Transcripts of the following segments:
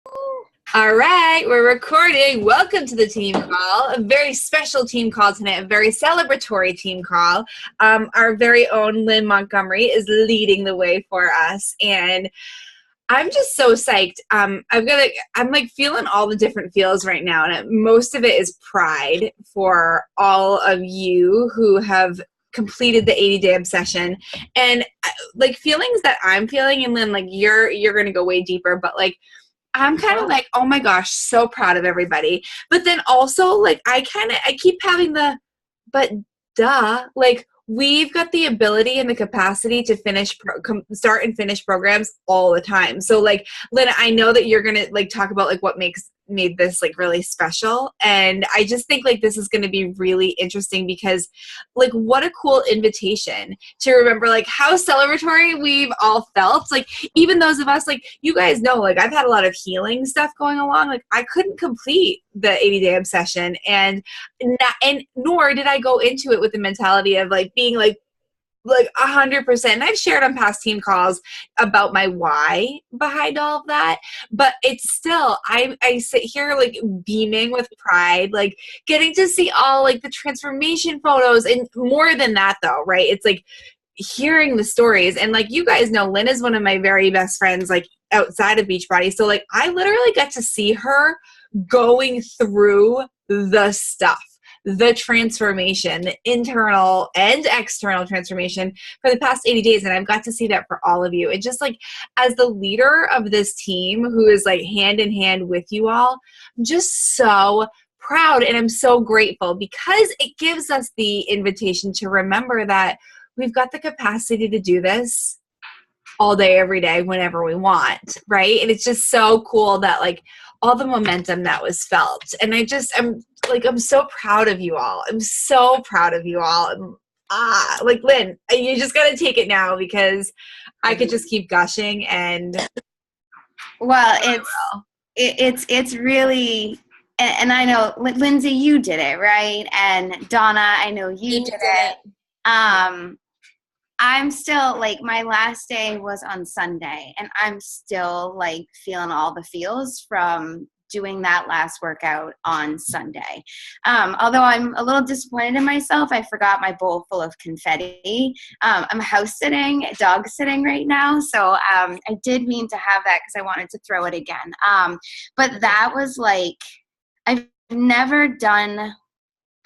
All right, we're recording. Welcome to the team call, a very special team call tonight, a very celebratory team call. Our very own Lynn Montgomery is leading the way for us, and I'm just so psyched. I'm like feeling all the different feels right now, and most of it is pride for all of you who have completed the 80-day obsession, and like feelings that I'm feeling, and Lynn, like you're gonna go way deeper, but like I'm kind of like, oh my gosh, so proud of everybody. But then also, like, I keep having but duh, like, we've got the ability and the capacity to start and finish programs all the time. So, like, Lynn, I know that you're going to, like, talk about, like, what made this, like, really special. And I just think, like, this is going to be really interesting because, like, what a cool invitation to remember, like, how celebratory we've all felt. Like, even those of us, like, you guys know, like, I've had a lot of healing stuff going along. Like, I couldn't complete the 80-day obsession, and nor did I go into it with the mentality of, like, being, like 100%. And I've shared on past team calls about my why behind all of that, but it's still, I sit here like beaming with pride, like getting to see all like the transformation photos, and more than that though, right? It's like hearing the stories, and like you guys know, Lynn is one of my very best friends, like outside of Beachbody. So like I literally got to see her going through the stuff, the transformation, the internal and external transformation for the past 80 days. And I've got to see that for all of you. And just like as the leader of this team who is like hand in hand with you all, I'm just so proud, and I'm so grateful because it gives us the invitation to remember that we've got the capacity to do this all day, every day, whenever we want, right? And it's just so cool that like all the momentum that was felt. And I'm so proud of you all. I'm so proud of you all. Like Lynn, you just got to take it now because I could just keep gushing. And well, it's really, and I know Lindsay, you did it, right? And Donna, I know you did it. I'm still like, my last day was on Sunday, and I'm still like feeling all the feels from doing that last workout on Sunday. Although I'm a little disappointed in myself, I forgot my bowl full of confetti. I'm dog sitting right now. So I did mean to have that because I wanted to throw it again. But that was like, I've never done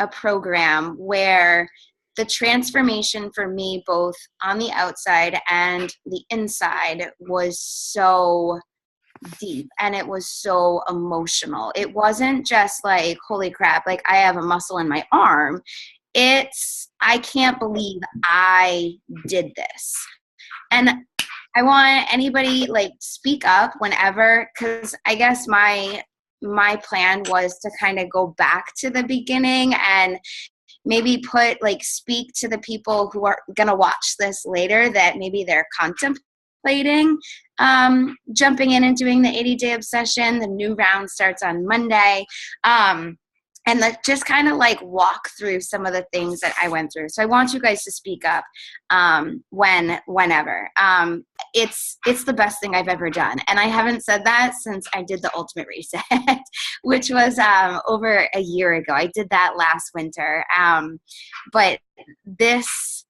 a program where the transformation for me, both on the outside and the inside, was so deep, and it was so emotional. It wasn't just like, holy crap, like I have a muscle in my arm. It's, I can't believe I did this. And I want anybody like speak up whenever, because I guess my plan was to kind of go back to the beginning and maybe speak to the people who are going to watch this later that maybe they're contemplating jumping in and doing the 80-day obsession. The new round starts on Monday. And just kind of like walk through some of the things that I went through. So I want you guys to speak up whenever. It's the best thing I've ever done. And I haven't said that since I did the Ultimate Reset, which was over a year ago. I did that last winter. But this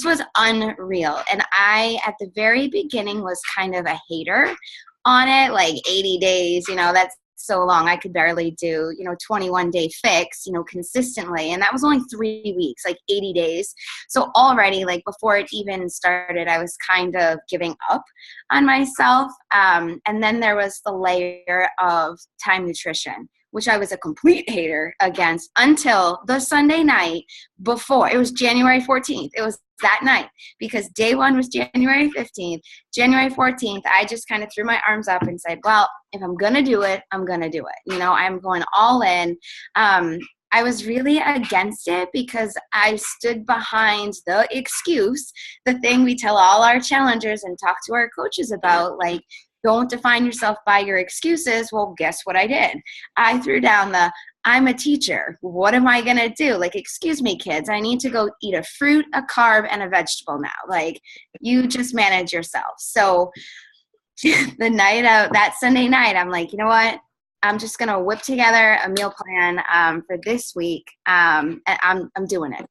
was unreal. And I, at the very beginning, was kind of a hater on it, like 80 days, that's so long. I could barely do, 21-day fix, consistently. And that was only 3 weeks, like 80 days. So already, like before it even started, I was kind of giving up on myself. And then there was the layer of time nutrition, which I was a complete hater against until the Sunday night before. It was January 14th. It was that night, because day one was January 15th. January 14th, I just kind of threw my arms up and said, well, if I'm going to do it, I'm going to do it. I'm going all in. I was really against it because I stood behind the excuse, the thing we tell all our challengers and talk to our coaches about, like, don't define yourself by your excuses. Well, guess what I did? I threw down I'm a teacher. What am I going to do? Like, excuse me, kids, I need to go eat a fruit, a carb, and a vegetable now. Like, you just manage yourself. So the night out, that Sunday night, I'm like, you know what? I'm just gonna whip together a meal plan for this week, and I'm doing it.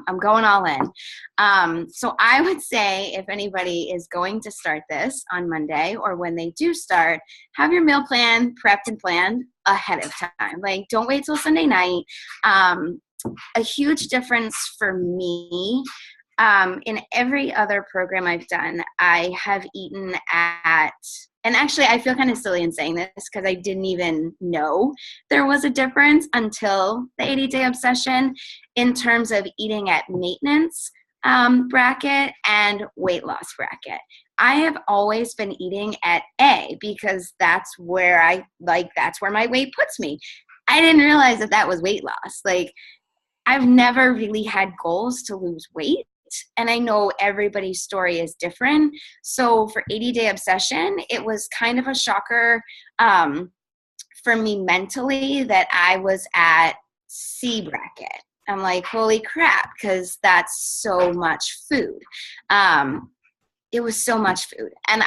I'm going all in. So I would say if anybody is going to start this on Monday, or when they do start, have your meal plan prepped and planned ahead of time. Like, don't wait till Sunday night. A huge difference for me. In every other program I've done, I have eaten at, and actually I feel kind of silly in saying this because I didn't even know there was a difference until the 80-day obsession in terms of eating at maintenance bracket and weight loss bracket. I have always been eating at A because that's where that's where my weight puts me. I didn't realize that was weight loss. Like, I've never really had goals to lose weight. And I know everybody's story is different. So for 80-day obsession, it was kind of a shocker for me mentally that I was at C bracket. I'm like, holy crap, because that's so much food. It was so much food. And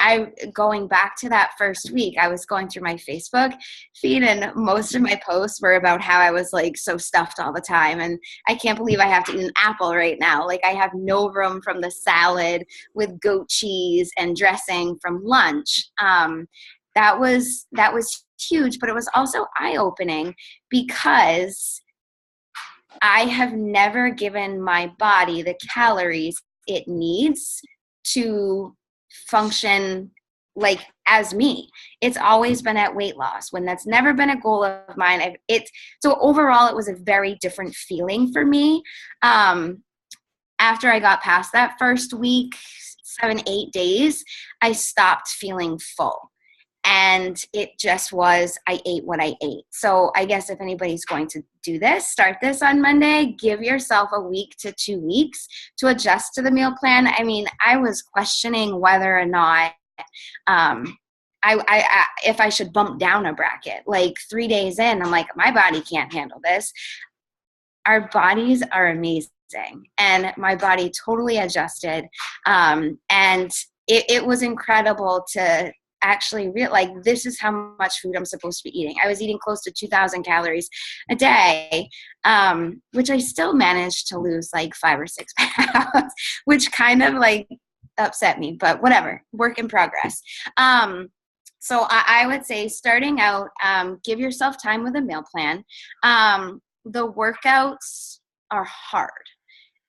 going back to that first week, I was going through my Facebook feed, and most of my posts were about how I was like so stuffed all the time. And I can't believe I have to eat an apple right now. Like, I have no room from the salad with goat cheese and dressing from lunch. That was huge, but it was also eye-opening because I have never given my body the calories it needs to function like as me. It's always been at weight loss when that's never been a goal of mine. So overall, it was a very different feeling for me. After I got past that first week, 7-8 days, I stopped feeling full. And it just was, I ate what I ate. So I guess if anybody's going to do this, start this on Monday, give yourself a week to 2 weeks to adjust to the meal plan. I mean, I was questioning whether or not if I should bump down a bracket. Like 3 days in, I'm like, my body can't handle this. Our bodies are amazing. And my body totally adjusted. And it was incredible to actually this is how much food I'm supposed to be eating. I was eating close to 2,000 calories a day, which I still managed to lose like 5 or 6 pounds, which kind of like upset me, but whatever, work in progress. So I would say starting out, give yourself time with a meal plan. The workouts are hard.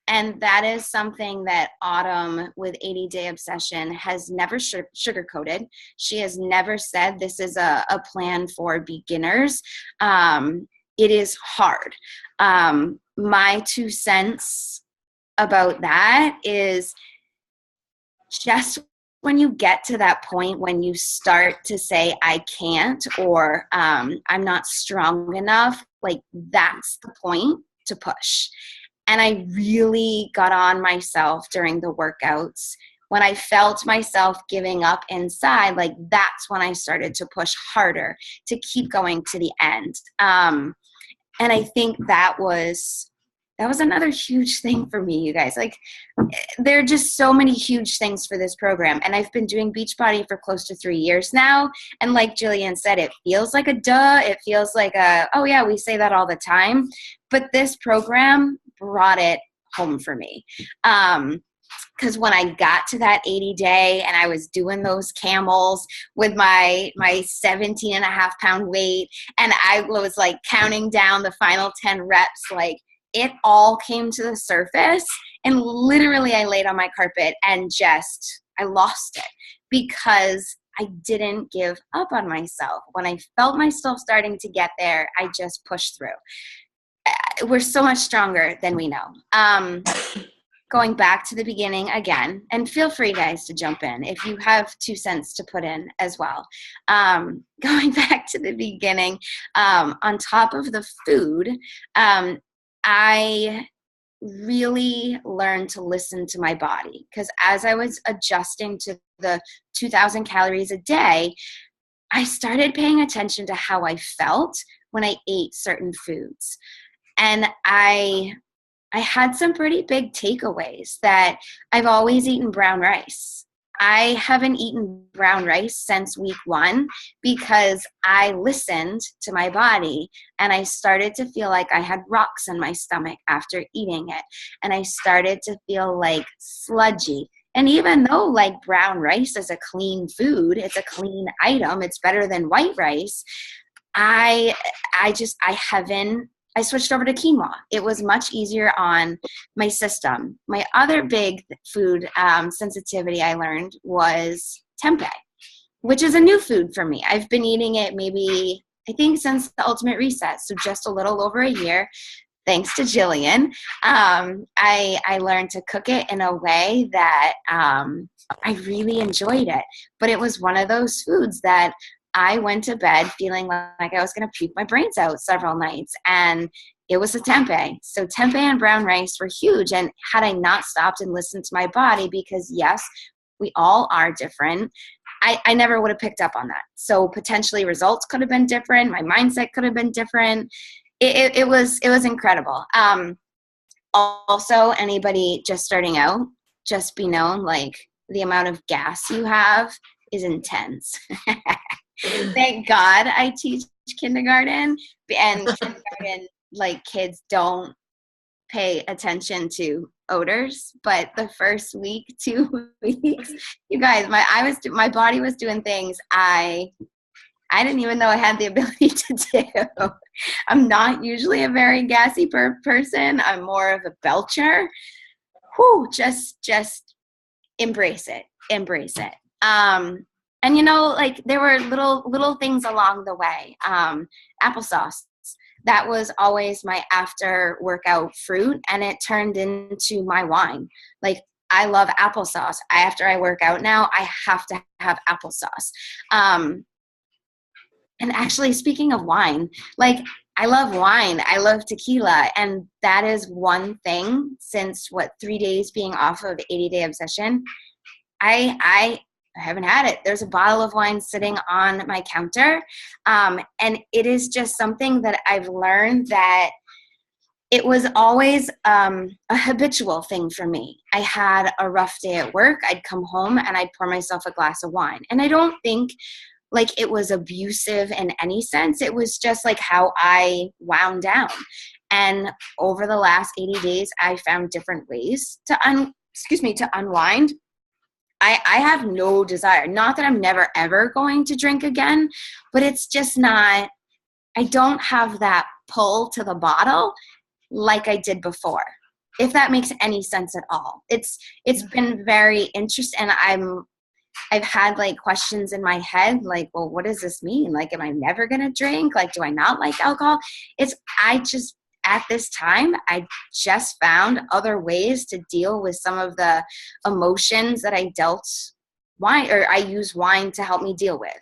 And that is something that Autumn with 80-day obsession has never sugarcoated. She has never said this is a plan for beginners. It is hard. My 2 cents about that is just when you get to that point when you start to say, I can't, or I'm not strong enough, like that's the point to push. And I really got on myself during the workouts. When I felt myself giving up inside, like that's when I started to push harder to keep going to the end. And I think that was another huge thing for me, you guys. Like, there are just so many huge things for this program. And I've been doing Beachbody for close to 3 years now. And like Jillian said, it feels like a duh. It feels like oh yeah, we say that all the time. But this program brought it home for me. Because when I got to that 80-day and I was doing those camels with my 17.5-pound weight, and I was like counting down the final 10 reps, like it all came to the surface, and literally I laid on my carpet and I lost it because I didn't give up on myself. When I felt myself starting to get there, I just pushed through. We're so much stronger than we know. Going back to the beginning again, and feel free, guys, to jump in if you have 2 cents to put in as well. Going back to the beginning, on top of the food, I really learned to listen to my body, because as I was adjusting to the 2,000 calories a day, I started paying attention to how I felt when I ate certain foods. And I had some pretty big takeaways that I've always eaten brown rice. I haven't eaten brown rice since week 1 because I listened to my body and I started to feel like I had rocks in my stomach after eating it. And I started to feel like sludgy. And even though like brown rice is a clean food, it's a clean item, it's better than white rice, I haven't. I switched over to quinoa. It was much easier on my system. My other big food sensitivity I learned was tempeh, which is a new food for me. I've been eating it maybe, I think, since the Ultimate Reset, so just a little over a year. Thanks to Jillian, I learned to cook it in a way that I really enjoyed it. But it was one of those foods that I went to bed feeling like I was going to puke my brains out several nights. And it was a tempeh. So tempeh and brown rice were huge. And had I not stopped and listened to my body, because yes, we all are different, I never would have picked up on that. So potentially results could have been different. My mindset could have been different. It was incredible. Also, anybody just starting out, just be known, like the amount of gas you have is intense. Thank God I teach kindergarten, and kindergarten, like, kids don't pay attention to odors, but the first week, 2 weeks, you guys, my body was doing things I didn't even know I had the ability to do. I'm not usually a very gassy person. I'm more of a belcher. Whew, just embrace it. Embrace it. And like there were little things along the way. Applesauce. That was always my after workout fruit, and it turned into my wine. Like, I love applesauce. After I work out now, I have to have applesauce. And actually, speaking of wine, like, I love wine. I love tequila. And that is one thing since 3 days being off of 80-day obsession, I haven't had it. There's a bottle of wine sitting on my counter. And it is just something that I've learned that it was always a habitual thing for me. I had a rough day at work. I'd come home and I'd pour myself a glass of wine. And I don't think like it was abusive in any sense. It was just like how I wound down. And over the last 80 days, I found different ways to unwind. I have no desire, not that I'm never ever going to drink again, but it's just not, I don't have that pull to the bottle like I did before, if that makes any sense at all. It's been very interesting, and I've had like questions in my head, like, well, what does this mean? Like, am I never going to drink? Like, do I not like alcohol? At this time, I just found other ways to deal with some of the emotions that I use wine to help me deal with.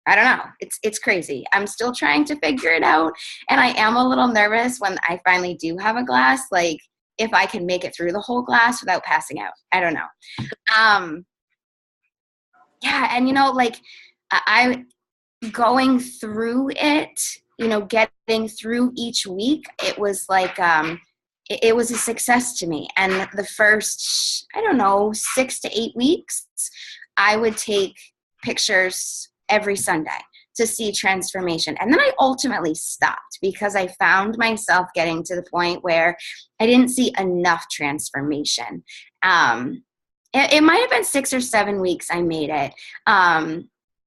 I don't know. It's crazy. I'm still trying to figure it out. And I am a little nervous when I finally do have a glass, like if I can make it through the whole glass without passing out. I don't know. Yeah. And like I going through it, getting through each week, it was like, it was a success to me. And the first, 6 to 8 weeks, I would take pictures every Sunday to see transformation. And then I ultimately stopped because I found myself getting to the point where I didn't see enough transformation. It might have been 6 or 7 weeks I made it.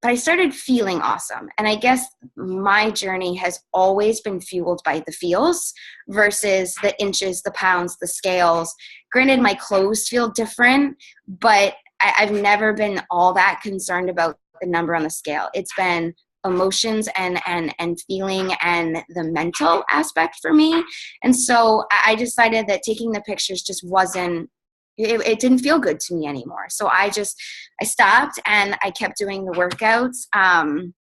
But I started feeling awesome. And I guess my journey has always been fueled by the feels versus the inches, the pounds, the scales. Granted, my clothes feel different, but I've never been all that concerned about the number on the scale. It's been emotions and feeling and the mental aspect for me. And so I decided that taking the pictures just wasn't, it didn't feel good to me anymore. So I stopped and I kept doing the workouts. And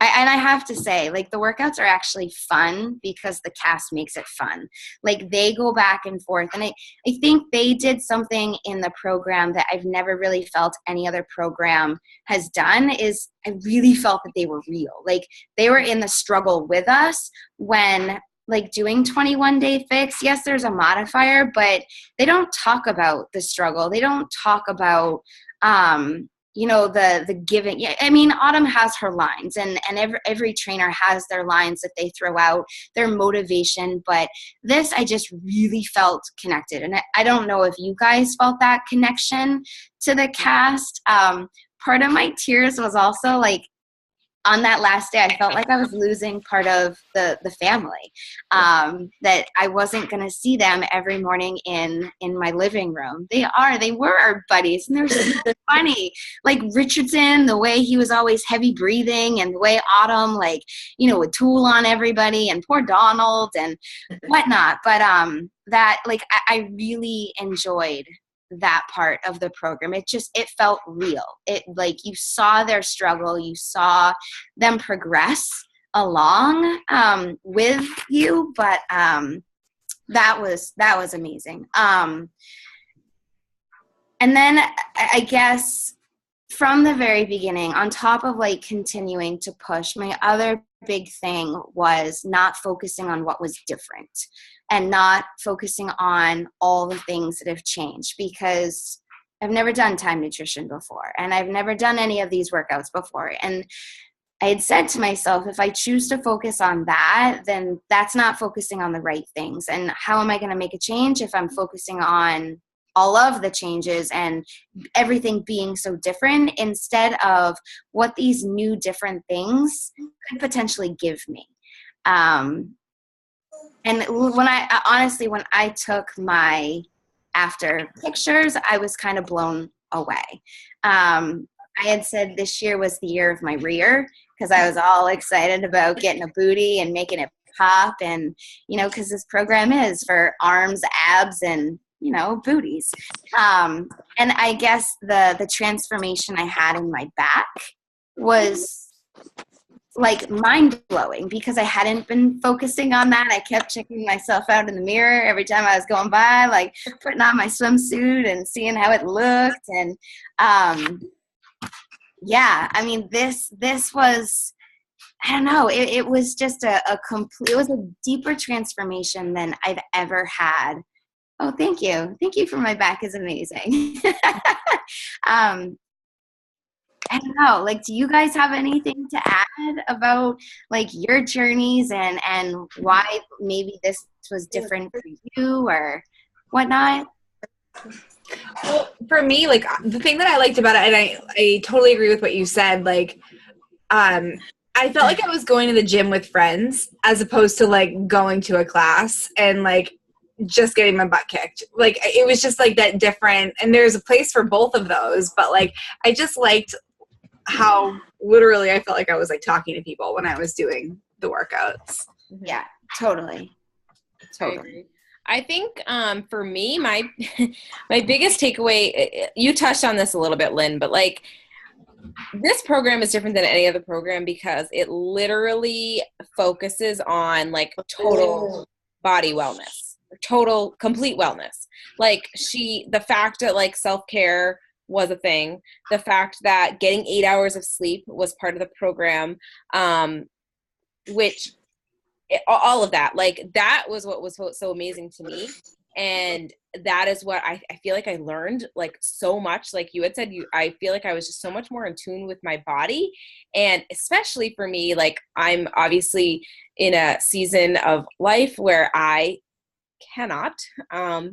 I have to say, like, the workouts are actually fun because the cast makes it fun. Like, they go back and forth. And I think they did something in the program that I've never really felt any other program has done, is I really felt that they were real. Like, they were in the struggle with us when like doing 21-day fix, yes, there's a modifier, but they don't talk about the struggle. They don't talk about, the giving. Yeah, I mean, Autumn has her lines, and every trainer has their lines that they throw out, their motivation. But this, I just really felt connected. And I don't know if you guys felt that connection to the cast. Part of my tears was also like, on that last day, I felt like I was losing part of the family, that I wasn't going to see them every morning in my living room. They were our buddies, and they're so funny. Like Richardson, the way he was always heavy breathing, and the way Autumn, like, would tool on everybody, and poor Donald and whatnot. But that, like, I really enjoyed that part of the program. It felt real. It, like, you saw their struggle, you saw them progress along with you, but that was amazing. And then I guess from the very beginning, on top of like continuing to push, my other big thing was not focusing on what was different and not focusing on all the things that have changed, because I've never done time nutrition before, and I've never done any of these workouts before. And I had said to myself, if I choose to focus on that, then that's not focusing on the right things. And how am I going to make a change if I'm focusing on all of the changes and everything being so different, instead of what these new different things could potentially give me? And when I took my after pictures, I was kind of blown away. I had said this year was the year of my rear, because I was all excited about getting a booty and making it pop. And, because this program is for arms, abs, and, booties. And I guess the transformation I had in my back was like mind-blowing, because I hadn't been focusing on that. I kept checking myself out in the mirror every time I was going by, like putting on my swimsuit and seeing how it looked. And yeah, I mean, this was, I don't know, it was just it was a deeper transformation than I've ever had. Oh, thank you for my back is amazing. I don't know, like, do you guys have anything to add about like your journeys and why maybe this was different for you or whatnot? Well, for me, like, the thing that I liked about it, and I totally agree with what you said, like, I felt like I was going to the gym with friends as opposed to like going to a class and like just getting my butt kicked. Like, it was just like that different, and there's a place for both of those, but like I just liked how literally I felt like I was like talking to people when I was doing the workouts. Yeah, totally. I think for me, my my biggest takeaway, you touched on this a little bit, Lynn, but like this program is different than any other program because it literally focuses on like total body wellness, total complete wellness. Like the fact that like self-care was a thing, the fact that getting 8 hours of sleep was part of the program, which all of that, like that was what was so amazing to me. And that is what I feel like I learned like so much. Like you had said, I feel like I was just so much more in tune with my body. And especially for me, like I'm obviously in a season of life where I cannot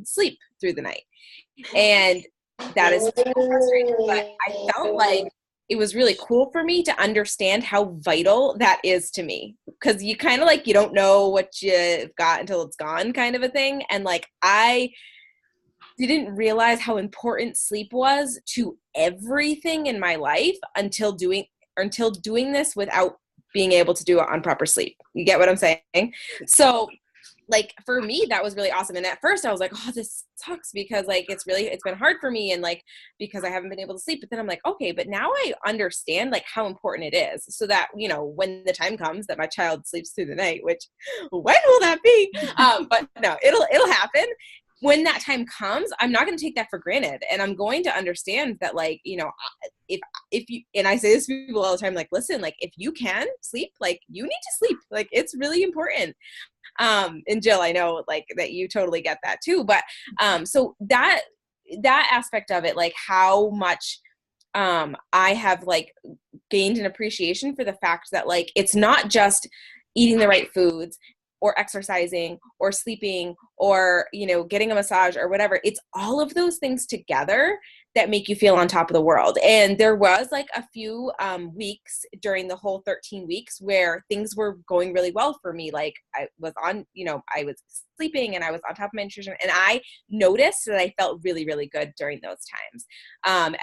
sleep through the night. And that is frustrating, but I felt like it was really cool for me to understand how vital that is to me, because you kind of like, you don't know what you've got until it's gone kind of a thing. And like, I didn't realize how important sleep was to everything in my life until doing this without being able to do it on proper sleep. You get what I'm saying? So like for me, that was really awesome. And at first I was like, oh, this sucks because like, it's been hard for me. And like, because I haven't been able to sleep, but then I'm like, okay, but now I understand like how important it is, so that, you know, when the time comes that my child sleeps through the night, which when will that be? But no, it'll happen. when that time comes, I'm not going to take that for granted. And I'm going to understand that, like, you know, if you, and I say this to people all the time, like, listen, like, if you can sleep, like, you need to sleep. Like, it's really important. And Jill, I know, like, that you totally get that too. But so that aspect of it, like, how much I have, like, gained an appreciation for the fact that, like, it's not just eating the right foods or exercising or sleeping or, you know, getting a massage or whatever. It's all of those things together that make you feel on top of the world. And there was, like, a few weeks during the whole 13 weeks where things were going really well for me. Like, I was on, you know, I was sleeping and I was on top of my nutrition, and I noticed that I felt really, really good during those times.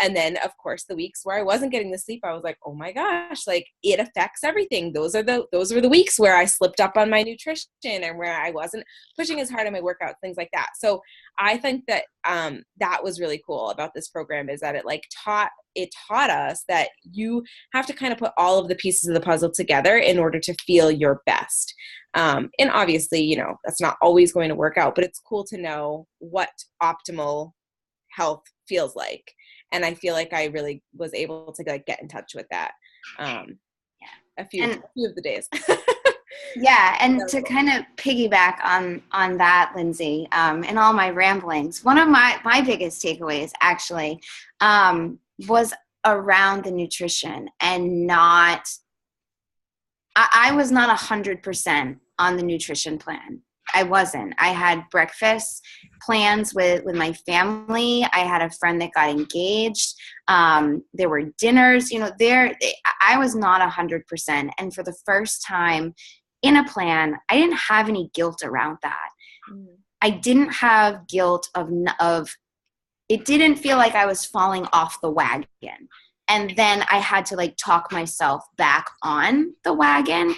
And then, of course, the weeks where I wasn't getting the sleep, I was like, oh my gosh, like, it affects everything. Those were the weeks where I slipped up on my nutrition and where I wasn't pushing as hard on my workouts, things like that. So I think that that was really cool about this program, is that it taught us that you have to kind of put all of the pieces of the puzzle together in order to feel your best. And obviously, you know, that's not always going to work out, but it's cool to know what optimal health feels like. And I feel like I really was able to, like, get in touch with that a few of the days. Yeah, and to kind of piggyback on that, Lindsay, in all my ramblings, one of my biggest takeaways actually was around the nutrition, and not, I was not 100% on the nutrition plan. I wasn't. I had breakfast plans with my family. I had a friend that got engaged. There were dinners, you know, I was not 100%. And for the first time in a plan, I didn't have any guilt around that. I didn't have guilt of it didn't feel like I was falling off the wagon. And then I had to, like, talk myself back on the wagon.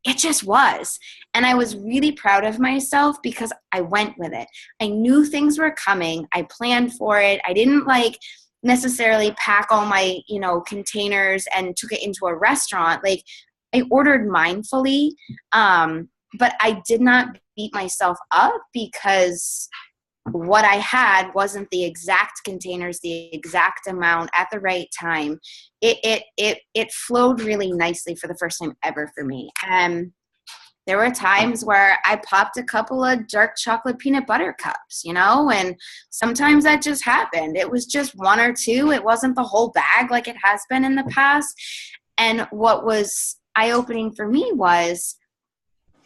It just was. And I was really proud of myself because I went with it. I knew things were coming. I planned for it. I didn't, like, necessarily pack all my, you know, containers and took it into a restaurant. Like, I ordered mindfully, but I did not beat myself up because what I had wasn't the exact containers, the exact amount at the right time. It flowed really nicely for the first time ever for me. And there were times where I popped a couple of dark chocolate peanut butter cups, you know, and sometimes that just happened. It was just one or two. It wasn't the whole bag like it has been in the past. And what was eye-opening for me was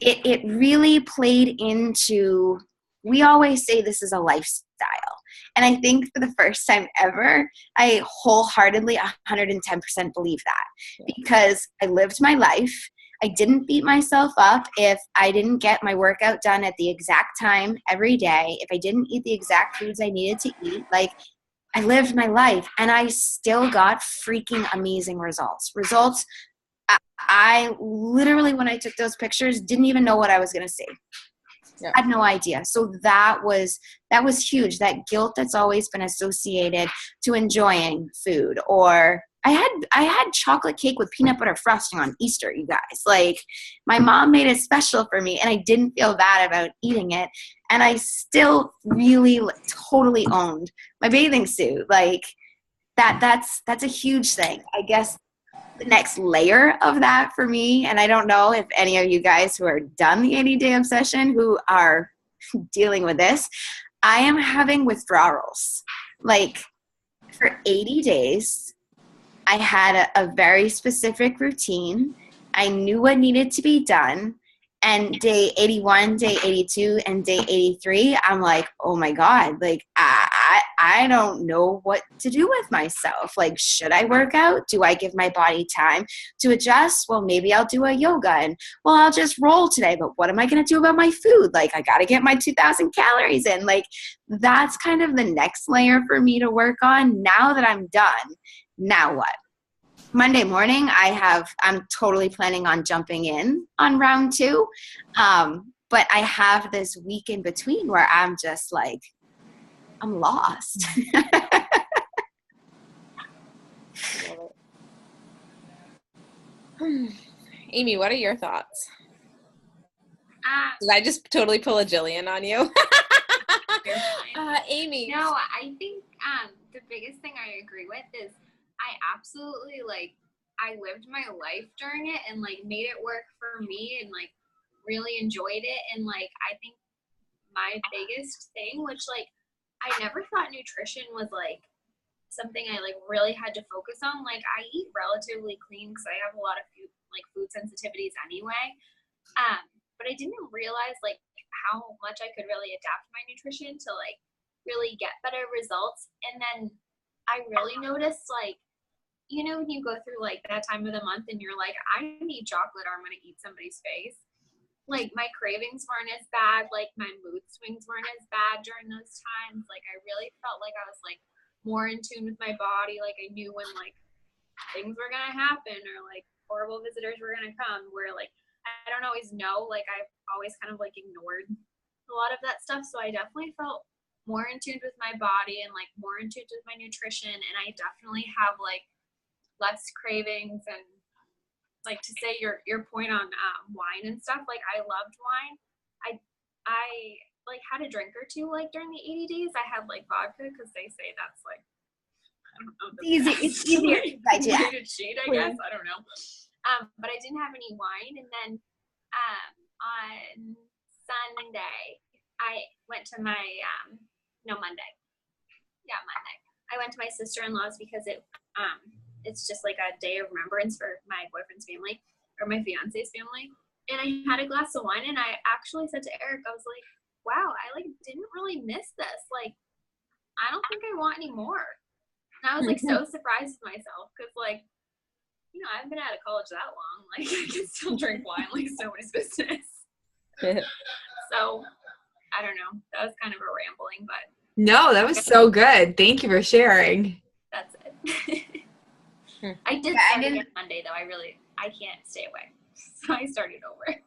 it really played into, we always say this is a lifestyle. And I think for the first time ever, I wholeheartedly 110% believe that, because I lived my life. I didn't beat myself up if I didn't get my workout done at the exact time every day, if I didn't eat the exact foods I needed to eat. Like, I lived my life, and I still got freaking amazing results. I literally, when I took those pictures, didn't even know what I was going to see. Yeah. I had no idea. So that was huge. That guilt that's always been associated to enjoying food. Or I had chocolate cake with peanut butter frosting on Easter, you guys. Like, my mom made it special for me, and I didn't feel bad about eating it. And I still really totally owned my bathing suit. Like, that's a huge thing. I guess the next layer of that for me, and I don't know if any of you guys who are done the 80-day obsession who are dealing with this, I am having withdrawals. Like, for 80 days, I had a very specific routine. I knew what needed to be done. And day 81, day 82, and day 83, I'm like, oh my God, like, I don't know what to do with myself. Like, should I work out? Do I give my body time to adjust? Well, maybe I'll do a yoga, and, well, I'll just roll today, but what am I going to do about my food? Like, I got to get my 2,000 calories in. Like, that's kind of the next layer for me to work on. Now that I'm done, now what? Monday morning, I'm totally planning on jumping in on round 2. But I have this week in between where I'm just like, I'm lost. Amy, what are your thoughts? Did I just totally pull a Jillian on you? You're fine. Amy. No, I think the biggest thing I agree with is I absolutely I lived my life during it and made it work for me and really enjoyed it. And I think my biggest thing, which I never thought nutrition was something I really had to focus on. I eat relatively clean because I have a lot of food sensitivities anyway. But I didn't realize how much I could really adapt my nutrition to really get better results. And then I really noticed when you go through that time of the month and you're I need chocolate or I'm gonna eat somebody's face. My cravings weren't as bad, my mood swings weren't as bad during those times. I really felt like I was more in tune with my body. I knew when things were gonna happen or horrible visitors were gonna come, where I don't always know, I've always kind of ignored a lot of that stuff. So I definitely felt more in tune with my body and more in tune with my nutrition, and I definitely have less cravings. And to say your point on wine and stuff, I loved wine. I had a drink or two during the 80 days. I had vodka because they say that's I don't know, It's easier to digest. way to cheat, I guess. I don't know. But I didn't have any wine. And then on Sunday I went to my Monday. Yeah, Monday. I went to my sister-in-law's because it's just a day of remembrance for my boyfriend's family or my fiance's family. And I had a glass of wine and I actually said to Eric, I was wow, I didn't really miss this. I don't think I want any more. And I was so surprised with myself because I haven't been out of college that long. I can still drink wine like nobody's business. So I don't know. That was kind of a rambling, but No, that was so good. Thank you for sharing. that's it. I did start again Monday though. I can't stay away. So I started over.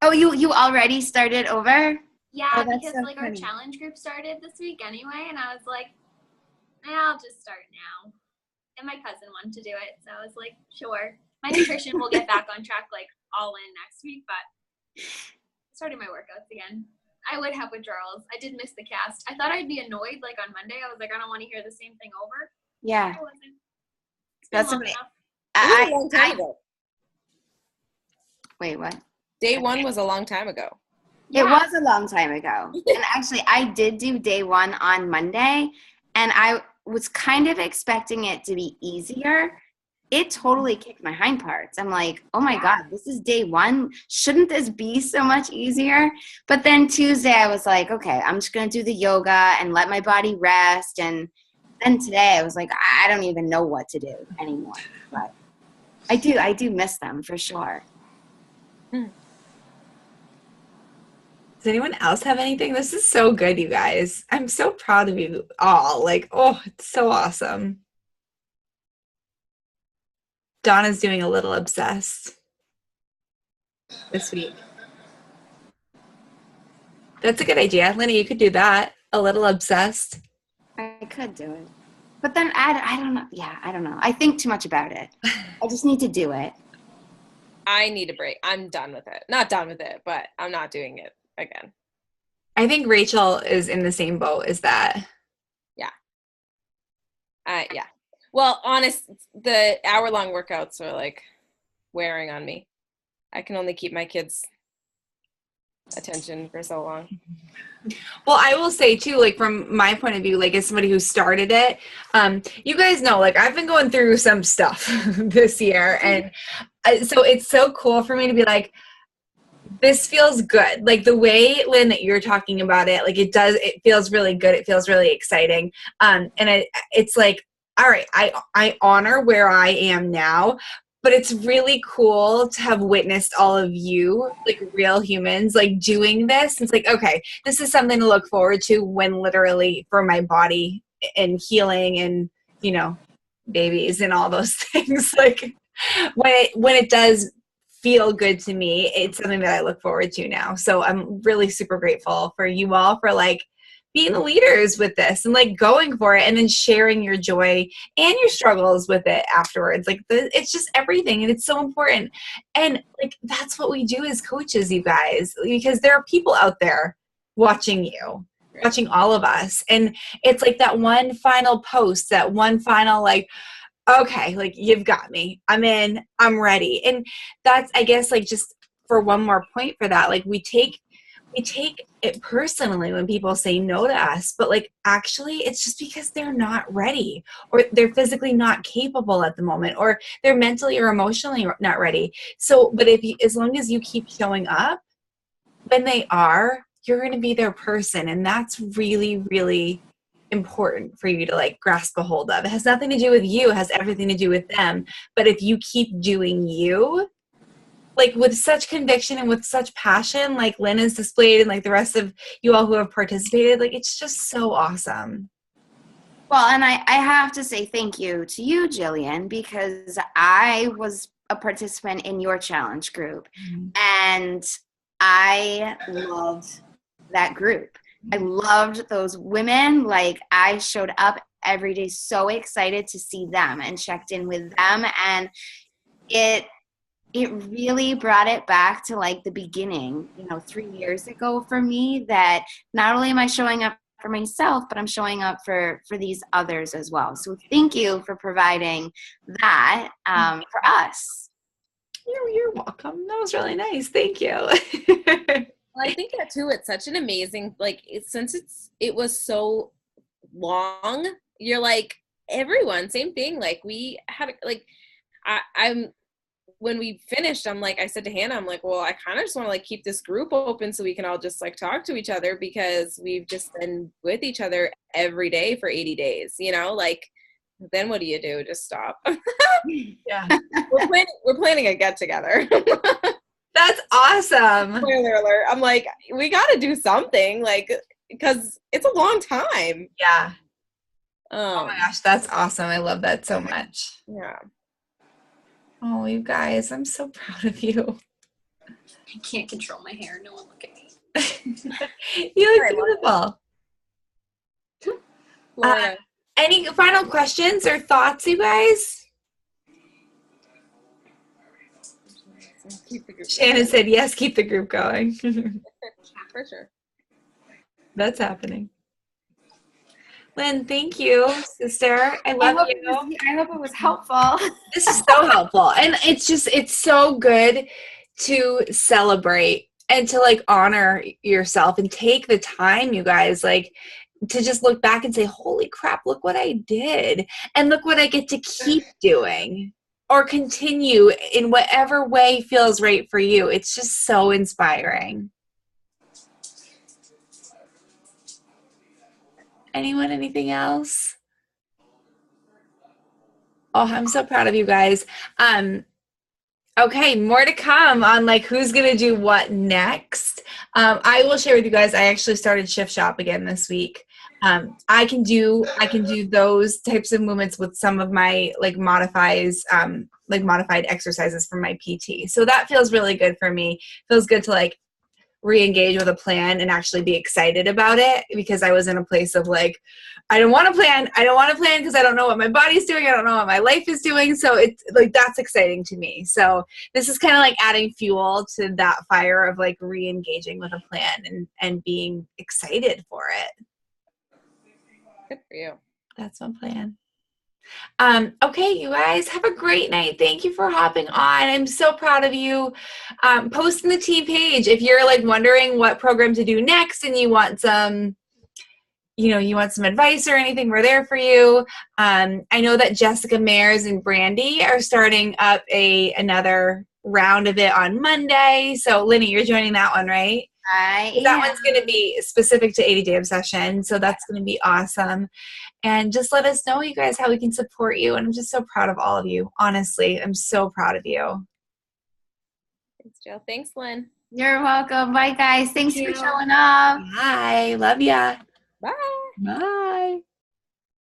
Oh, you already started over? Yeah, because our challenge group started this week anyway, and I was I'll just start now. And my cousin wanted to do it, so I was sure. My nutrition will get back on track all in next week, but starting my workouts again. I would have withdrawals. I did miss the cast. I thought I'd be annoyed on Monday. I was I don't want to hear the same thing over. Yeah. I wasn't. That's long okay. enough. It was a long time ago. Wait, what? Day one was a long time ago. It was a long time ago. And actually, I did do day one on Monday, and I was kind of expecting it to be easier. It totally kicked my hind parts. I'm oh my God, this is day one. Shouldn't this be so much easier? But then Tuesday, I was okay, I'm just going to do the yoga and let my body rest. And then today, I was I don't even know what to do anymore. But I do miss them for sure. Does anyone else have anything? This is so good, you guys. I'm so proud of you all. It's so awesome. Donna's doing a little obsessed this week. That's a good idea. Lynn, you could do that. A little obsessed. I could do it. But then I don't know. Yeah, I don't know. I think too much about it. I just need to do it. I need a break. I'm done with it. Not done with it, but I'm not doing it again. I think Rachel is in the same boat as that. Yeah. Yeah. Well, the hour-long workouts are wearing on me. I can only keep my kids' attention for so long. Well, I will say too, from my point of view, as somebody who started it, you guys know, I've been going through some stuff this year, and so it's so cool for me to be this feels good. The way, Lynn, that you're talking about it, it feels really good. It feels really exciting. And it's all right, I honor where I am now, but it's really cool to have witnessed all of you, real humans, doing this. It's okay, this is something to look forward to when literally for my body and healing and, babies and all those things. When it does feel good to me, it's something that I look forward to now. So I'm really super grateful for you all for being the leaders with this and going for it and then sharing your joy and your struggles with it afterwards. It's just everything, and it's so important. And that's what we do as coaches, you guys, because there are people out there watching you. watching all of us. And it's like that one final post, that one final like, okay, like you've got me. I'm in, I'm ready. And that's, I guess, like just for one more point for that, like we take it personally when people say no to us, but like actually it's just because they're not ready, or they're physically not capable at the moment, or they're mentally or emotionally not ready. So, but as long as you keep showing up when they are, you're going to be their person. And that's really, really important for you to like grasp a hold of. It has nothing to do with you. It has everything to do with them. But if you keep doing you, like with such conviction and with such passion, like Lynn has displayed and like the rest of you all who have participated, like it's just so awesome. Well, and I have to say thank you to you, Jillian, because I was a participant in your challenge group, and I loved that group. I loved those women. Like I showed up every day so excited to see them and checked in with them, and it really brought it back to like the beginning, 3 years ago for me, that not only am I showing up for myself, but I'm showing up for these others as well. So thank you for providing that for us. You're welcome. That was really nice. Thank you. Well, I think that too, it's such an amazing, like, since it was so long, you're like, everyone, same thing. Like we had, like, I'm, when we finished, I'm like, I said to Hannah, I'm like, well, I kind of just want to like keep this group open so we can all just like talk to each other, because we've just been with each other every day for 80 days, like, then what do you do? Just stop. Yeah. We're planning a get together. That's awesome. Spoiler alert. I'm like, we got to do something, like, because it's a long time. Yeah. Oh my gosh, that's awesome. I love that so much. Yeah. Oh, you guys, I'm so proud of you. I can't control my hair. No one look at me. You look beautiful. Laura. Any final questions or thoughts, you guys? Shannon said, yes, keep the group going. For sure. That's happening. Lynn, thank you, sister. I love you. I hope it was helpful. This is so helpful. And it's so good to celebrate and to like honor yourself and take the time, you guys, like to just look back and say, holy crap, look what I did. And look what I get to keep doing or continue in whatever way feels right for you. It's just so inspiring. Anyone, anything else? Oh, I'm so proud of you guys. Okay, more to come on like who's gonna do what next. I will share with you guys. I actually started Shift Shop again this week. I can do those types of movements with some of my like modified exercises from my PT. So that feels really good for me. Feels good to like re-engage with a plan and actually be excited about it, because I was in a place of like, I don't want to plan because I don't know what my body's doing. I don't know what my life is doing. So it's like, that's exciting to me. So this is kind of like adding fuel to that fire of like re-engaging with a plan and being excited for it. Good for you. That's my plan. Okay, you guys have a great night. Thank you for hopping on. I'm so proud of you. Post in the team page if you're like wondering what program to do next and you want some advice or anything. We're there for you. I know that Jessica Mayers and Brandy are starting up another round of it on Monday. So Linny, you're joining that one, right? That one's going to be specific to 80 Day Obsession. So that's going to be awesome. And just let us know, you guys, how we can support you. And I'm just so proud of all of you. Honestly, I'm so proud of you. Thanks, Jill. Thanks, Lynn. You're welcome. Bye, guys. Thanks for showing up. Bye. Love ya. Bye. Bye.